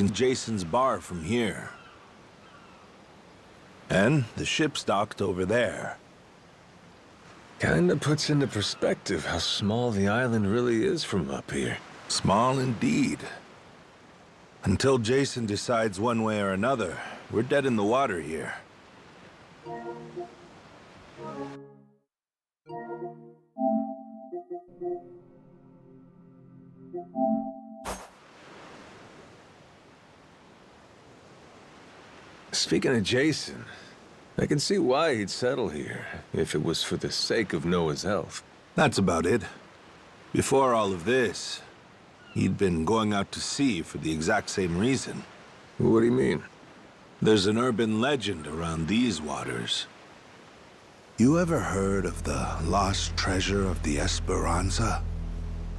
can Jason's bar from here. And the ship's docked over there. Kinda puts into perspective how small the island really is from up here. Small indeed. Until Jason decides one way or another, we're dead in the water here. Speaking of Jason, I can see why he'd settle here, if it was for the sake of Noah's health. That's about it. Before all of this, he'd been going out to sea for the exact same reason. What do you mean? There's an urban legend around these waters. You ever heard of the lost treasure of the Esperanza?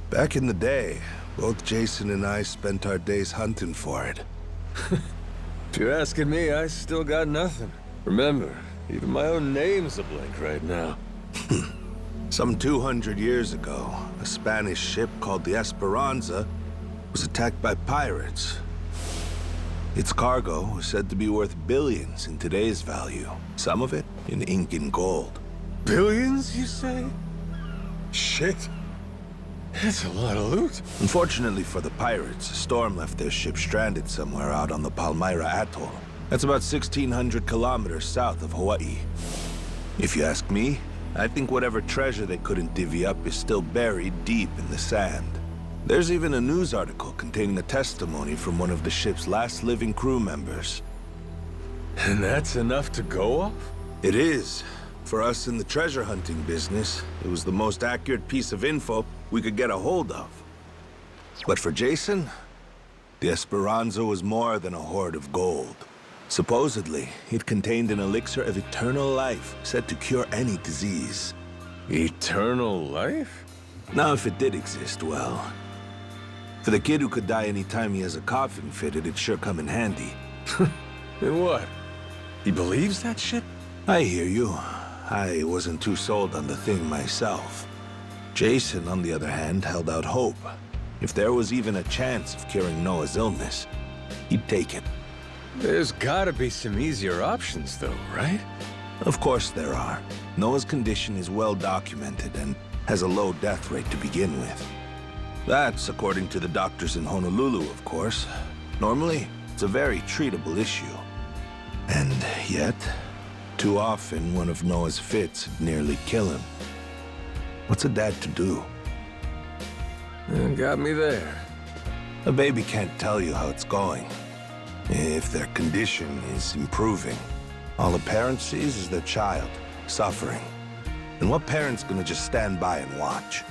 Back in the day, both Jason and I spent our days hunting for it. If you're asking me, I still got nothing. Remember, even my own name's a blank right now. Some 200 years ago, a Spanish ship called the Esperanza was attacked by pirates. Its cargo was said to be worth billions in today's value, some of it in ink and gold. Billions, you say? Shit. That's a lot of loot. Unfortunately for the pirates, a storm left their ship stranded somewhere out on the Palmyra Atoll. That's about 1,600 kilometers south of Hawaii. If you ask me, I think whatever treasure they couldn't divvy up is still buried deep in the sand. There's even a news article containing a testimony from one of the ship's last living crew members. And that's enough to go off? It is. For us in the treasure hunting business, it was the most accurate piece of info we could get a hold of. But for Jason, the Esperanza was more than a hoard of gold. Supposedly, it contained an elixir of eternal life, said to cure any disease. Eternal life? Now, if it did exist, well, for the kid who could die any time he has a coffin fitted, it'd sure come in handy. And what? He believes that shit? I hear you. I wasn't too sold on the thing myself. Jason, on the other hand, held out hope. If there was even a chance of curing Noah's illness, he'd take it. There's gotta be some easier options, though, right? Of course there are. Noah's condition is well documented and has a low death rate to begin with. That's according to the doctors in Honolulu, of course. Normally, it's a very treatable issue. And yet, too often one of Noah's fits would nearly kill him. What's a dad to do? Got me there. A baby can't tell you how it's going. If their condition is improving, all a parent sees is their child suffering. And what parent's gonna just stand by and watch?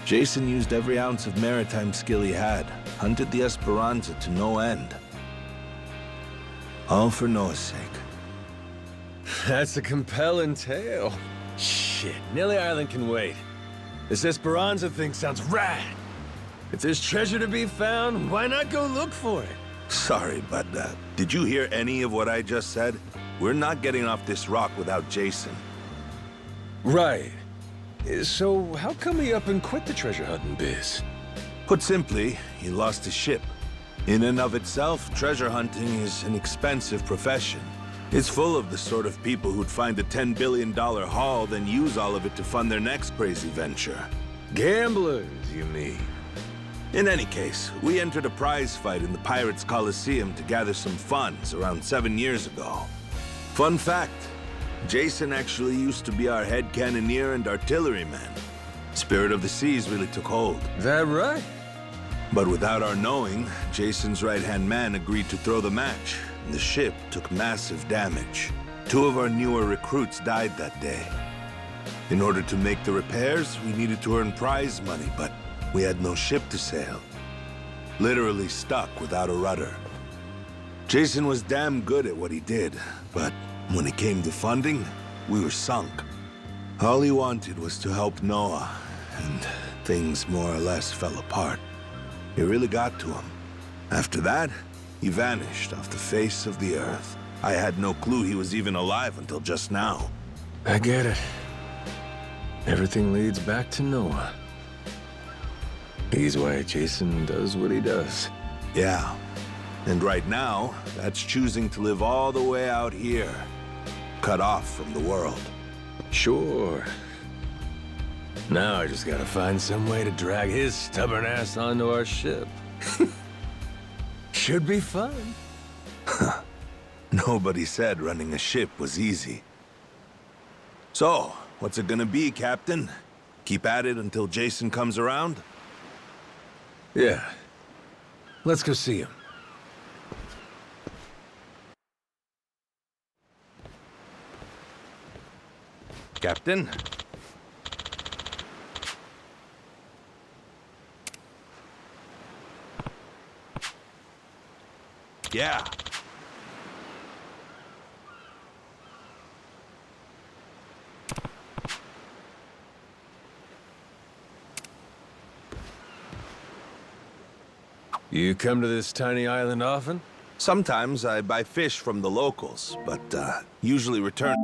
Jason used every ounce of maritime skill he had, hunted the Esperanza to no end. All for Noah's sake. That's a compelling tale. Shit, Nelly Island can wait. This Esperanza thing sounds rad. If there's treasure to be found, why not go look for it? Sorry, but did you hear any of what I just said? We're not getting off this rock without Jason. Right. So how come he up and quit the treasure hunting biz? Put simply, he lost his ship. In and of itself, treasure hunting is an expensive profession. It's full of the sort of people who'd find a $10 billion haul, then use all of it to fund their next crazy venture. Gamblers, you mean? In any case, we entered a prize fight in the Pirates Coliseum to gather some funds around 7 years ago. Fun fact, Jason actually used to be our head cannoneer and artilleryman. Spirit of the Seas really took hold. That right? But without our knowing, Jason's right-hand man agreed to throw the match, and the ship took massive damage. 2 of our newer recruits died that day. In order to make the repairs, we needed to earn prize money, but we had no ship to sail. Literally stuck without a rudder. Jason was damn good at what he did, but when it came to funding, we were sunk. All he wanted was to help Noah, and things more or less fell apart. It really got to him. After that, he vanished off the face of the earth. I had no clue he was even alive until just now. I get it. Everything leads back to Noah. He's why Jason does what he does. Yeah. And right now, that's choosing to live all the way out here, cut off from the world. Sure. Now I just gotta find some way to drag his stubborn ass onto our ship. Should be fun. Nobody said running a ship was easy. So, what's it gonna be, Captain? Keep at it until Jason comes around? Yeah. Let's go see him. Captain? Yeah. You come to this tiny island often? Sometimes I buy fish from the locals, but usually return...